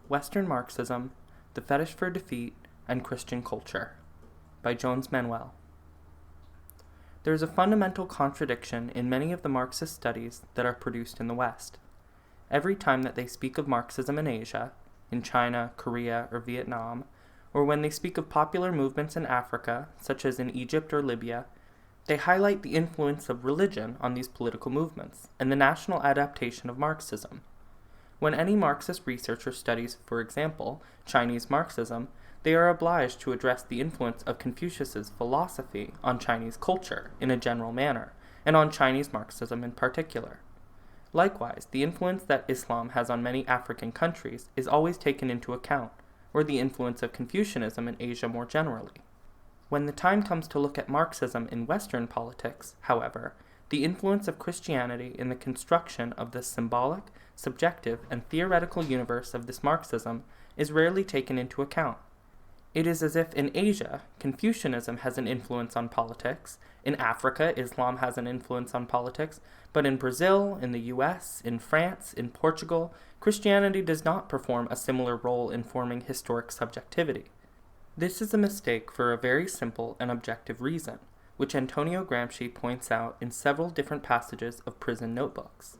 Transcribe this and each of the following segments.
Western Marxism, The Fetish for Defeat, and Christian Culture by Manoel. There is a fundamental contradiction in many of the Marxist studies that are produced in the West. Every time that they speak of Marxism in Asia, in China, Korea, or Vietnam, or when they speak of popular movements in Africa, such as in Egypt or Libya, they highlight the influence of religion on these political movements and the national adaptation of Marxism. When any Marxist researcher studies, for example, Chinese Marxism, they are obliged to address the influence of Confucius's philosophy on Chinese culture in a general manner, and on Chinese Marxism in particular. Likewise, the influence that Islam has on many African countries is always taken into account, or the influence of Confucianism in Asia more generally. When the time comes to look at Marxism in Western politics, however, the influence of Christianity in the construction of the symbolic, subjective, and theoretical universe of this Marxism is rarely taken into account. It is as if in Asia, Confucianism has an influence on politics, in Africa, Islam has an influence on politics, but in Brazil, in the US, in France, in Portugal, Christianity does not perform a similar role in forming historic subjectivity. This is a mistake for a very simple and objective reason, which Antonio Gramsci points out in several different passages of prison notebooks.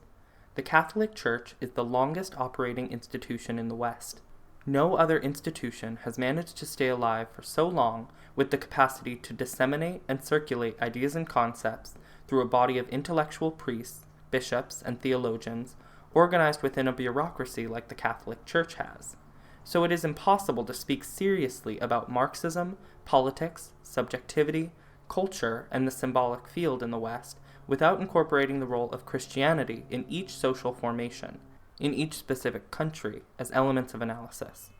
The Catholic Church is the longest operating institution in the West. No other institution has managed to stay alive for so long with the capacity to disseminate and circulate ideas and concepts through a body of intellectual priests, bishops, and theologians organized within a bureaucracy like the Catholic Church has. So it is impossible to speak seriously about Marxism, politics, subjectivity, culture, and the symbolic field in the West without incorporating the role of Christianity in each social formation, in each specific country, as elements of analysis.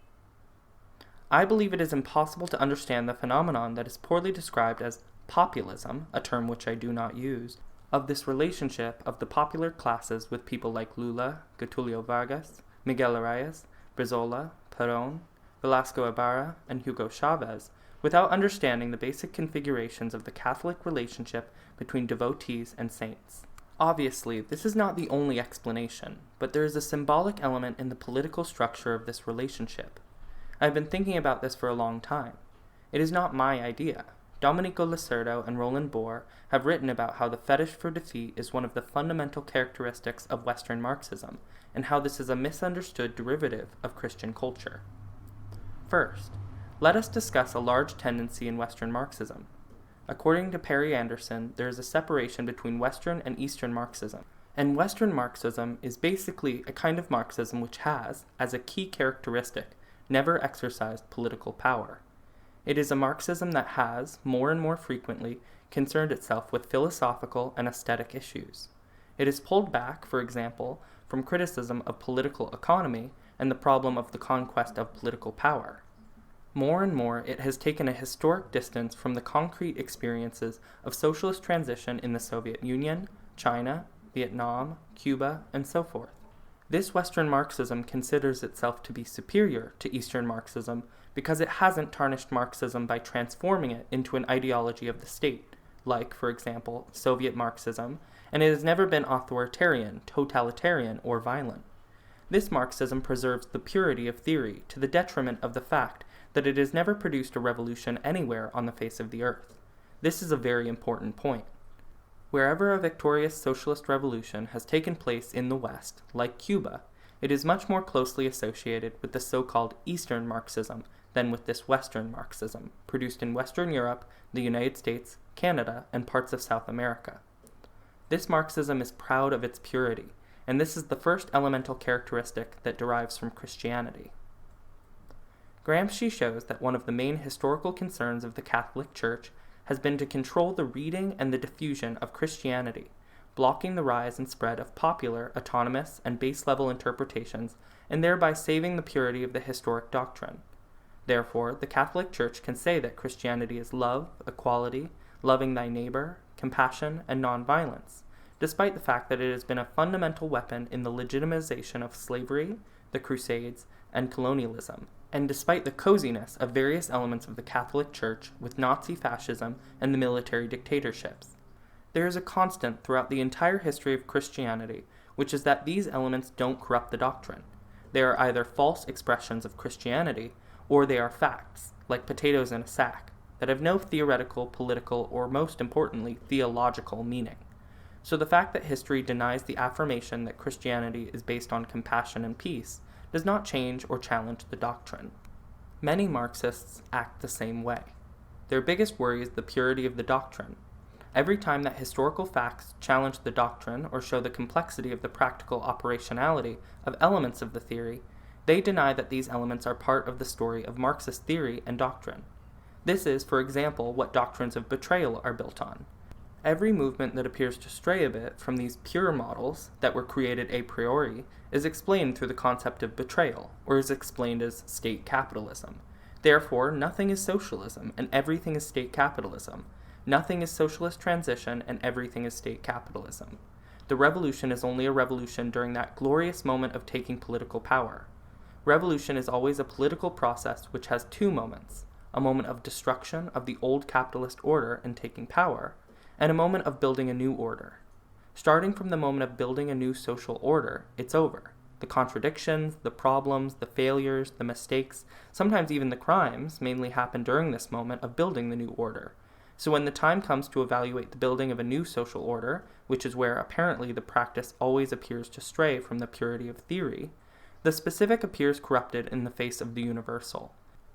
I believe it is impossible to understand the phenomenon that is poorly described as populism, a term which I do not use, of this relationship of the popular classes with people like Lula, Getulio Vargas, Miguel Arias, Brizola, Perón, Velasco Ibarra, and Hugo Chavez, without understanding the basic configurations of the Catholic relationship between devotees and saints. Obviously, this is not the only explanation, but there is a symbolic element in the political structure of this relationship. I have been thinking about this for a long time. It is not my idea. Domenico Lacerdo and Roland Bohr have written about how the fetish for defeat is one of the fundamental characteristics of Western Marxism, and how this is a misunderstood derivative of Christian culture. First, let us discuss a large tendency in Western Marxism. According to Perry Anderson, there is a separation between Western and Eastern Marxism, and Western Marxism is basically a kind of Marxism which has, as a key characteristic, never exercised political power. It is a Marxism that has, more and more frequently, concerned itself with philosophical and aesthetic issues. It has pulled back, for example, from criticism of political economy and the problem of the conquest of political power. More and more, it has taken a historic distance from the concrete experiences of socialist transition in the Soviet Union, China, Vietnam, Cuba, and so forth. This Western Marxism considers itself to be superior to Eastern Marxism because it hasn't tarnished Marxism by transforming it into an ideology of the state, like, for example, Soviet Marxism, and it has never been authoritarian, totalitarian, or violent. This Marxism preserves the purity of theory to the detriment of the fact that it has never produced a revolution anywhere on the face of the earth. This is a very important point. Wherever a victorious socialist revolution has taken place in the West, like Cuba, it is much more closely associated with the so-called Eastern Marxism than with this Western Marxism, produced in Western Europe, the United States, Canada, and parts of South America. This Marxism is proud of its purity, and this is the first elemental characteristic that derives from Christianity. Gramsci shows that one of the main historical concerns of the Catholic Church has been to control the reading and the diffusion of Christianity, blocking the rise and spread of popular, autonomous, and base-level interpretations, and thereby saving the purity of the historic doctrine. Therefore, the Catholic Church can say that Christianity is love, equality, loving thy neighbor, compassion, and nonviolence, despite the fact that it has been a fundamental weapon in the legitimization of slavery, the Crusades, and colonialism, and despite the coziness of various elements of the Catholic Church with Nazi fascism and the military dictatorships. There is a constant throughout the entire history of Christianity, which is that these elements don't corrupt the doctrine. They are either false expressions of Christianity, or they are facts, like potatoes in a sack, that have no theoretical, political, or most importantly, theological meaning. So the fact that history denies the affirmation that Christianity is based on compassion and peace does not change or challenge the doctrine. Many Marxists act the same way. Their biggest worry is the purity of the doctrine. Every time that historical facts challenge the doctrine or show the complexity of the practical operationality of elements of the theory, they deny that these elements are part of the story of Marxist theory and doctrine. This is, for example, what doctrines of betrayal are built on. Every movement that appears to stray a bit from these pure models that were created a priori is explained through the concept of betrayal, or is explained as state capitalism. Therefore, nothing is socialism and everything is state capitalism. Nothing is socialist transition and everything is state capitalism. The revolution is only a revolution during that glorious moment of taking political power. Revolution is always a political process which has two moments: a moment of destruction of the old capitalist order and taking power, and a moment of building a new order. Starting from the moment of building a new social order, it's over. The contradictions, the problems, the failures, the mistakes, sometimes even the crimes, mainly happen during this moment of building the new order. So when the time comes to evaluate the building of a new social order, which is where apparently the practice always appears to stray from the purity of theory, the specific appears corrupted in the face of the universal.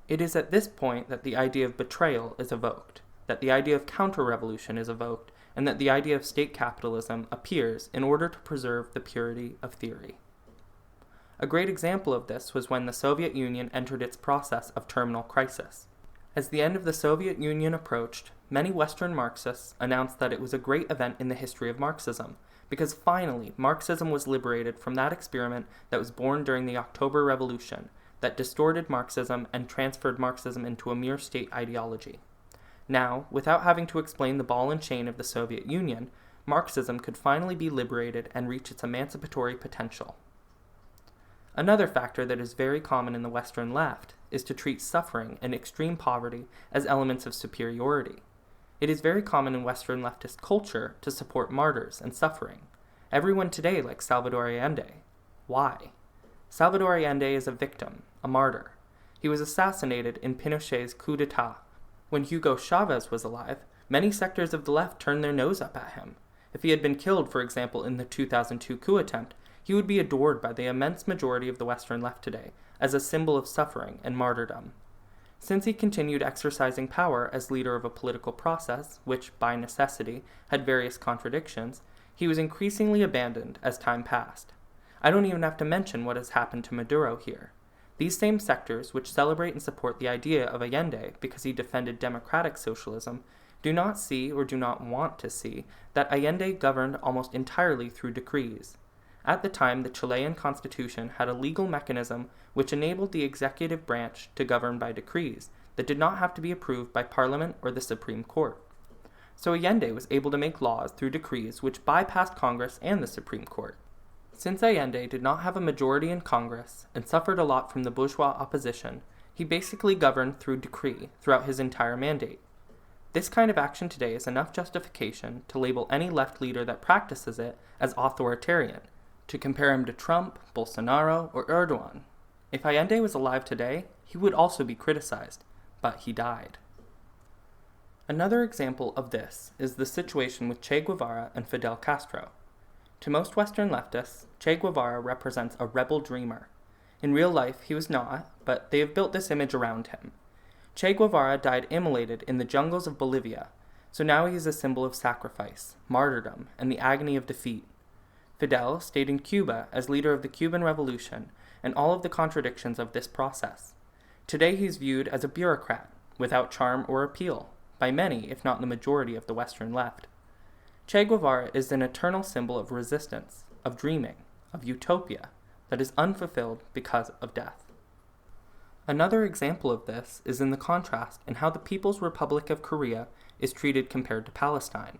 It is at this point that the idea of betrayal is evoked, that the idea of counter-revolution is evoked, and that the idea of state capitalism appears in order to preserve the purity of theory. A great example of this was when the Soviet Union entered its process of terminal crisis. As the end of the Soviet Union approached, many Western Marxists announced that it was a great event in the history of Marxism, because finally Marxism was liberated from that experiment that was born during the October Revolution, that distorted Marxism and transferred Marxism into a mere state ideology. Now, without having to explain the ball and chain of the Soviet Union, Marxism could finally be liberated and reach its emancipatory potential. Another factor that is very common in the Western left is to treat suffering and extreme poverty as elements of superiority. It is very common in Western leftist culture to support martyrs and suffering. Everyone today likes Salvador Allende. Why? Salvador Allende is a victim, a martyr. He was assassinated in Pinochet's coup d'etat. When Hugo Chavez was alive, many sectors of the left turned their nose up at him. If he had been killed, for example, in the 2002 coup attempt, he would be adored by the immense majority of the Western left today as a symbol of suffering and martyrdom. Since he continued exercising power as leader of a political process, which, by necessity, had various contradictions, he was increasingly abandoned as time passed. I don't even have to mention what has happened to Maduro here. These same sectors, which celebrate and support the idea of Allende because he defended democratic socialism, do not see or do not want to see that Allende governed almost entirely through decrees. At the time, the Chilean constitution had a legal mechanism which enabled the executive branch to govern by decrees that did not have to be approved by Parliament or the Supreme Court. So Allende was able to make laws through decrees which bypassed Congress and the Supreme Court. Since Allende did not have a majority in Congress and suffered a lot from the bourgeois opposition, he basically governed through decree throughout his entire mandate. This kind of action today is enough justification to label any left leader that practices it as authoritarian, to compare him to Trump, Bolsonaro, or Erdogan. If Allende was alive today, he would also be criticized, but he died. Another example of this is the situation with Che Guevara and Fidel Castro. To most Western leftists, Che Guevara represents a rebel dreamer. In real life, he was not, but they have built this image around him. Che Guevara died immolated in the jungles of Bolivia, so now he is a symbol of sacrifice, martyrdom, and the agony of defeat. Fidel stayed in Cuba as leader of the Cuban Revolution and all of the contradictions of this process. Today he is viewed as a bureaucrat, without charm or appeal, by many, if not the majority of the Western left. Che Guevara is an eternal symbol of resistance, of dreaming, of utopia, that is unfulfilled because of death. Another example of this is in the contrast in how the People's Republic of Korea is treated compared to Palestine.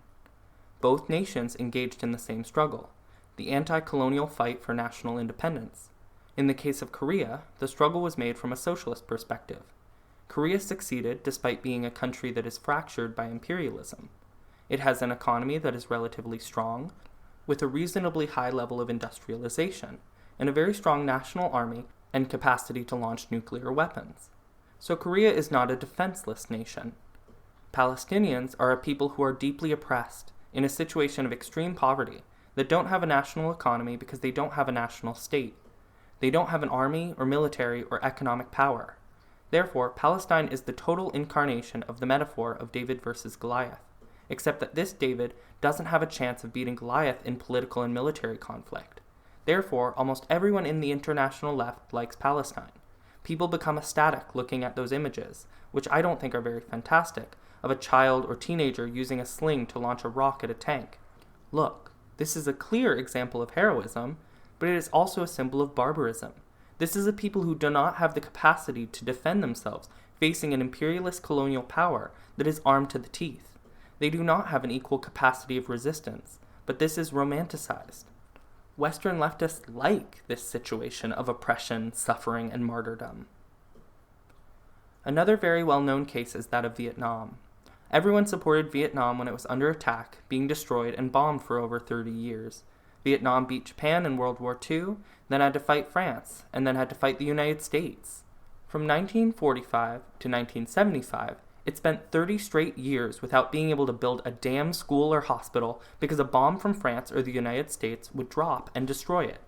Both nations engaged in the same struggle, the anti-colonial fight for national independence. In the case of Korea, the struggle was made from a socialist perspective. Korea succeeded despite being a country that is fractured by imperialism. It has an economy that is relatively strong, with a reasonably high level of industrialization, and a very strong national army and capacity to launch nuclear weapons. So Korea is not a defenseless nation. Palestinians are a people who are deeply oppressed, in a situation of extreme poverty, that don't have a national economy because they don't have a national state. They don't have an army or military or economic power. Therefore, Palestine is the total incarnation of the metaphor of David versus Goliath, except that this David doesn't have a chance of beating Goliath in political and military conflict. Therefore, almost everyone in the international left likes Palestine. People become ecstatic looking at those images, which I don't think are very fantastic, of a child or teenager using a sling to launch a rock at a tank. Look, this is a clear example of heroism, but it is also a symbol of barbarism. This is a people who do not have the capacity to defend themselves facing an imperialist colonial power that is armed to the teeth. They do not have an equal capacity of resistance, but this is romanticized. Western leftists like this situation of oppression, suffering, and martyrdom. Another very well-known case is that of Vietnam. Everyone supported Vietnam when it was under attack, being destroyed and bombed for over 30 years. Vietnam beat Japan in World War II, then had to fight France, and then had to fight the United States. From 1945 to 1975, it spent 30 straight years without being able to build a damn school or hospital because a bomb from France or the United States would drop and destroy it.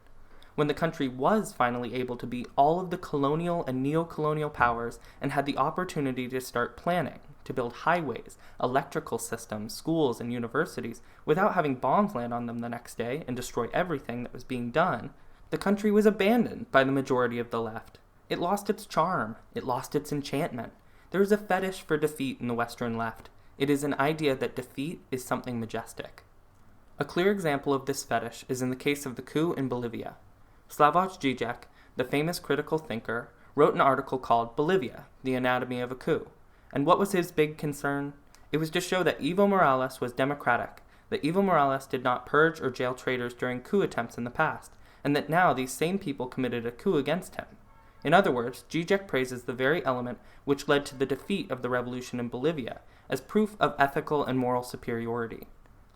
When the country was finally able to beat all of the colonial and neo-colonial powers and had the opportunity to start planning, to build highways, electrical systems, schools, and universities without having bombs land on them the next day and destroy everything that was being done, the country was abandoned by the majority of the left. It lost its charm. It lost its enchantment. There is a fetish for defeat in the Western left. It is an idea that defeat is something majestic. A clear example of this fetish is in the case of the coup in Bolivia. Slavoj Žižek, the famous critical thinker, wrote an article called Bolivia, the Anatomy of a Coup. And what was his big concern? It was to show that Evo Morales was democratic, that Evo Morales did not purge or jail traitors during coup attempts in the past, and that now these same people committed a coup against him. In other words, Žižek praises the very element which led to the defeat of the revolution in Bolivia as proof of ethical and moral superiority.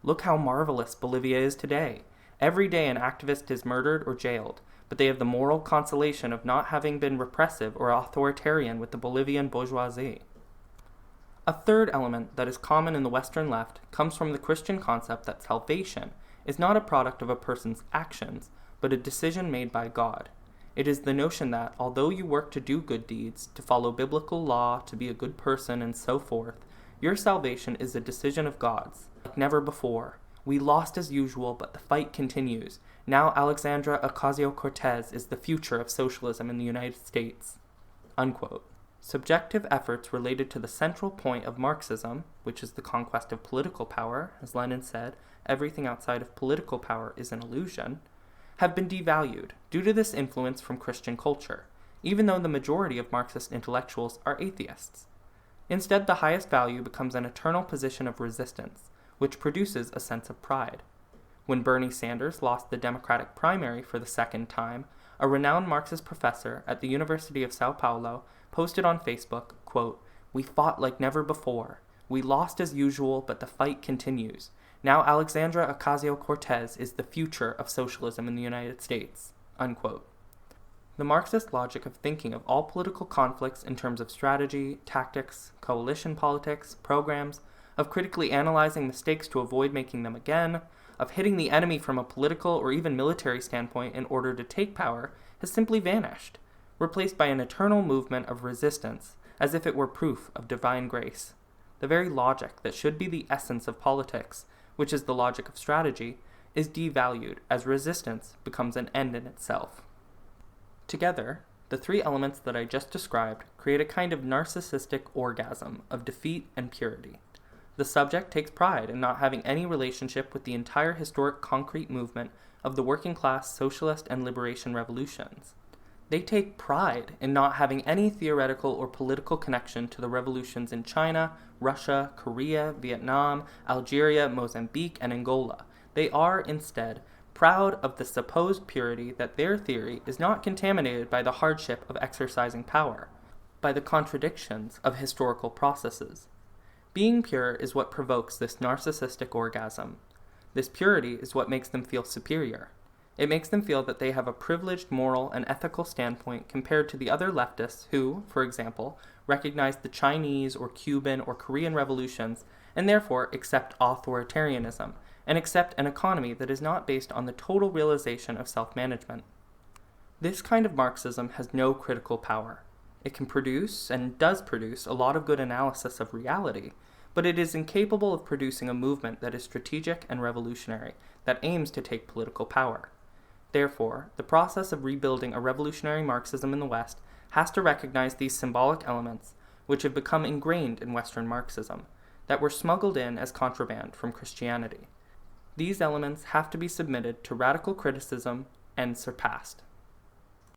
Look how marvelous Bolivia is today. Every day an activist is murdered or jailed, but they have the moral consolation of not having been repressive or authoritarian with the Bolivian bourgeoisie. A third element that is common in the Western left comes from the Christian concept that salvation is not a product of a person's actions, but a decision made by God. It is the notion that, although you work to do good deeds, to follow biblical law, to be a good person, and so forth, your salvation is a decision of God's, like never before. We lost as usual, but the fight continues. Now Alexandria Ocasio-Cortez is the future of socialism in the United States." Unquote. Subjective efforts related to the central point of Marxism, which is the conquest of political power, as Lenin said, everything outside of political power is an illusion, have been devalued due to this influence from Christian culture, even though the majority of Marxist intellectuals are atheists. Instead, the highest value becomes an eternal position of resistance, which produces a sense of pride. When Bernie Sanders lost the Democratic primary for the second time, a renowned Marxist professor at the University of Sao Paulo posted on Facebook, quote, "We fought like never before. We lost as usual, but the fight continues. Now Alexandria Ocasio-Cortez is the future of socialism in the United States." Unquote. The Marxist logic of thinking of all political conflicts in terms of strategy, tactics, coalition politics, programs, of critically analyzing mistakes to avoid making them again, of hitting the enemy from a political or even military standpoint in order to take power, has simply vanished, replaced by an eternal movement of resistance, as if it were proof of divine grace. The very logic that should be the essence of politics, which is the logic of strategy, is devalued as resistance becomes an end in itself. Together, the three elements that I just described create a kind of narcissistic orgasm of defeat and purity. The subject takes pride in not having any relationship with the entire historic concrete movement of the working class socialist and liberation revolutions. They take pride in not having any theoretical or political connection to the revolutions in China, Russia, Korea, Vietnam, Algeria, Mozambique, and Angola. They are, instead, proud of the supposed purity that their theory is not contaminated by the hardship of exercising power, by the contradictions of historical processes. Being pure is what provokes this narcissistic orgasm. This purity is what makes them feel superior. It makes them feel that they have a privileged moral and ethical standpoint compared to the other leftists who, for example, recognize the Chinese or Cuban or Korean revolutions and therefore accept authoritarianism and accept an economy that is not based on the total realization of self-management. This kind of Marxism has no critical power. It can produce, and does produce, a lot of good analysis of reality, but it is incapable of producing a movement that is strategic and revolutionary, that aims to take political power. Therefore, the process of rebuilding a revolutionary Marxism in the West has to recognize these symbolic elements, which have become ingrained in Western Marxism, that were smuggled in as contraband from Christianity. These elements have to be submitted to radical criticism and surpassed.